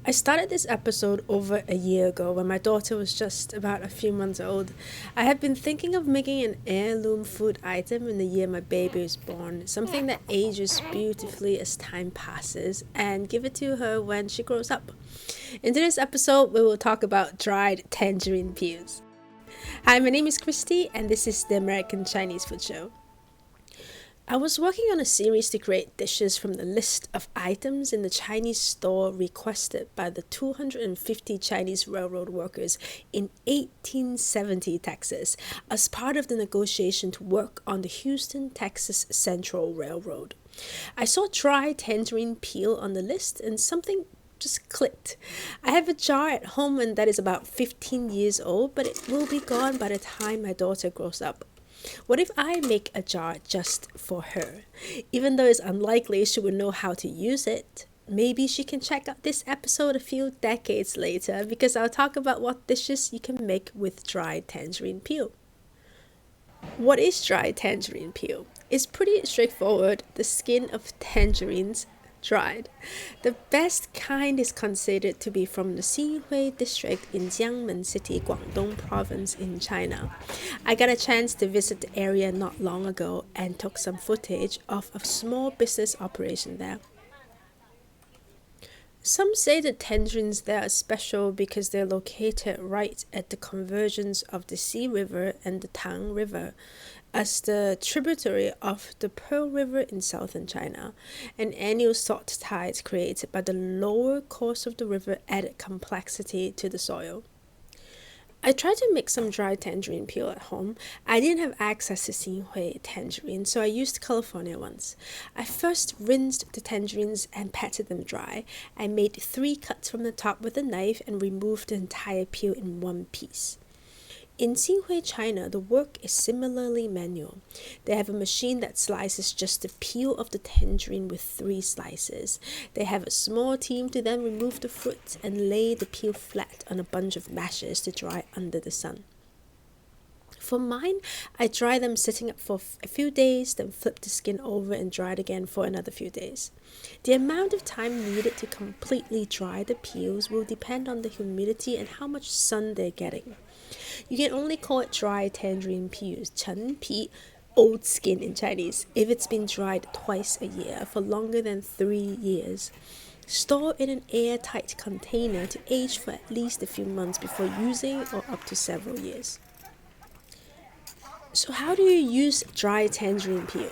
I started this episode over a year ago when my daughter was just about a few months old. I had been thinking of making an heirloom food item in the year my baby was born, something that ages beautifully as time passes, and give it to her when she grows up. In today's episode, we will talk about dried tangerine peels. Hi, my name is Christy, and this is the American Chinese Food Show. I was working on a series to create dishes from the list of items in the Chinese store requested by the 250 Chinese railroad workers in 1870 Texas as part of the negotiation to work on the Houston, Texas Central Railroad. I saw dry tangerine peel on the list and something just clicked. I have a jar at home and that is about 15 years old, but it will be gone by the time my daughter grows up. What if I make a jar just for her? Even though it's unlikely she would know how to use it, maybe she can check out this episode a few decades later because I'll talk about what dishes you can make with dried tangerine peel. What is dried tangerine peel? It's pretty straightforward. The skin of tangerines dried. The best kind is considered to be from the Xinhui district in Jiangmen City, Guangdong province in China. I got a chance to visit the area not long ago and took some footage of a small business operation there. Some say the tangerines there are special because they're located right at the convergence of the Xi River and the Tang River as the tributary of the Pearl River in southern China. An annual salt tides created by the lower course of the river added complexity to the soil. I tried to make some dried tangerine peel at home. I didn't have access to Xinhui tangerine, so I used California ones. I first rinsed the tangerines and patted them dry. I made 3 cuts from the top with a knife and removed the entire peel in one piece. In Xinhui, China, the work is similarly manual. They have a machine that slices just the peel of the tangerine with 3 slices. They have a small team to then remove the fruit and lay the peel flat on a bunch of mashes to dry under the sun. For mine, I dry them sitting up for a few days, then flip the skin over and dry it again for another few days. The amount of time needed to completely dry the peels will depend on the humidity and how much sun they're getting. You can only call it dry tangerine peels, 陈皮, old skin in Chinese, if it's been dried twice a year for longer than 3 years. Store in an airtight container to age for at least a few months before using or up to several years. So how do you use dry tangerine peel?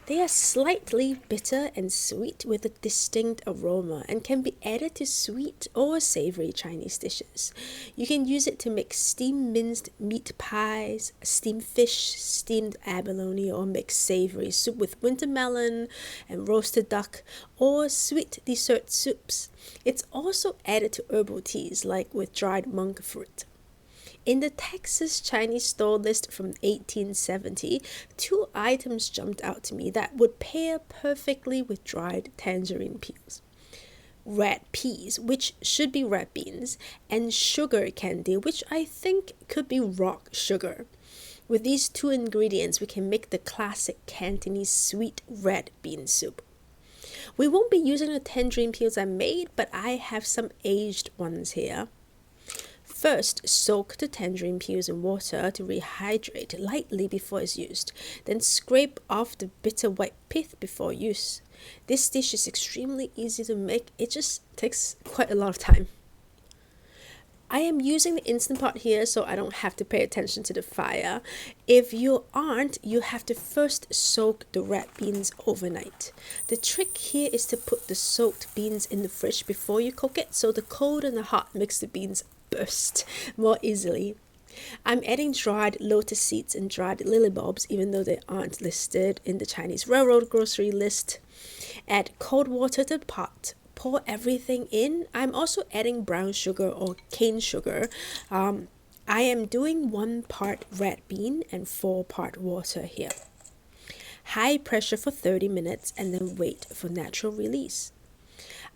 They are slightly bitter and sweet with a distinct aroma and can be added to sweet or savory Chinese dishes. You can use it to make steamed minced meat pies, steamed fish, steamed abalone, or make savory soup with winter melon and roasted duck, or sweet dessert soups. It's also added to herbal teas like with dried monk fruit. In the Texas Chinese store list from 1870, 2 items jumped out to me that would pair perfectly with dried tangerine peels. Red peas, which should be red beans, and sugar candy, which I think could be rock sugar. With these 2 ingredients, we can make the classic Cantonese sweet red bean soup. We won't be using the tangerine peels I made, but I have some aged ones here. First, soak the tangerine peels in water to rehydrate lightly before it's used. Then scrape off the bitter white pith before use. This dish is extremely easy to make. It just takes quite a lot of time. I am using the Instant Pot here so I don't have to pay attention to the fire. If you aren't, you have to first soak the red beans overnight. The trick here is to put the soaked beans in the fridge before you cook it so the cold and the hot makes the beans burst more easily. I'm adding dried lotus seeds and dried lily bulbs even though they aren't listed in the Chinese railroad grocery list. Add cold water to the pot. Pour everything in. I'm also adding brown sugar or cane sugar. I am doing 1 part red bean and 4 part water here. High pressure for 30 minutes and then wait for natural release.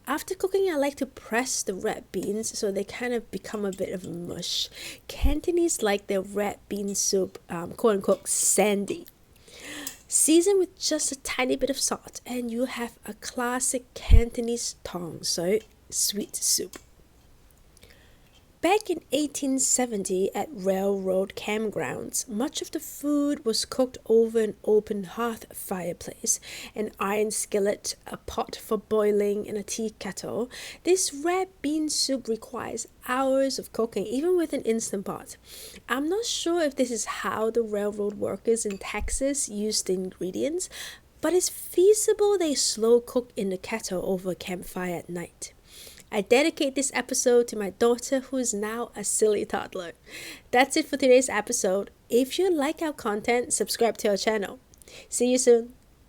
After cooking, I like to press the red beans so they kind of become a bit of a mush. Cantonese like their red bean soup, quote unquote, sandy. Season with just a tiny bit of salt and you have a classic Cantonese tong, so sweet soup. Back in 1870 at railroad campgrounds, much of the food was cooked over an open hearth fireplace, an iron skillet, a pot for boiling, and a tea kettle. This red bean soup requires hours of cooking, even with an instant pot. I'm not sure if this is how the railroad workers in Texas used the ingredients, but it's feasible they slow cook in the kettle over a campfire at night. I dedicate this episode to my daughter, who is now a silly toddler. That's it for today's episode. If you like our content, subscribe to our channel. See you soon.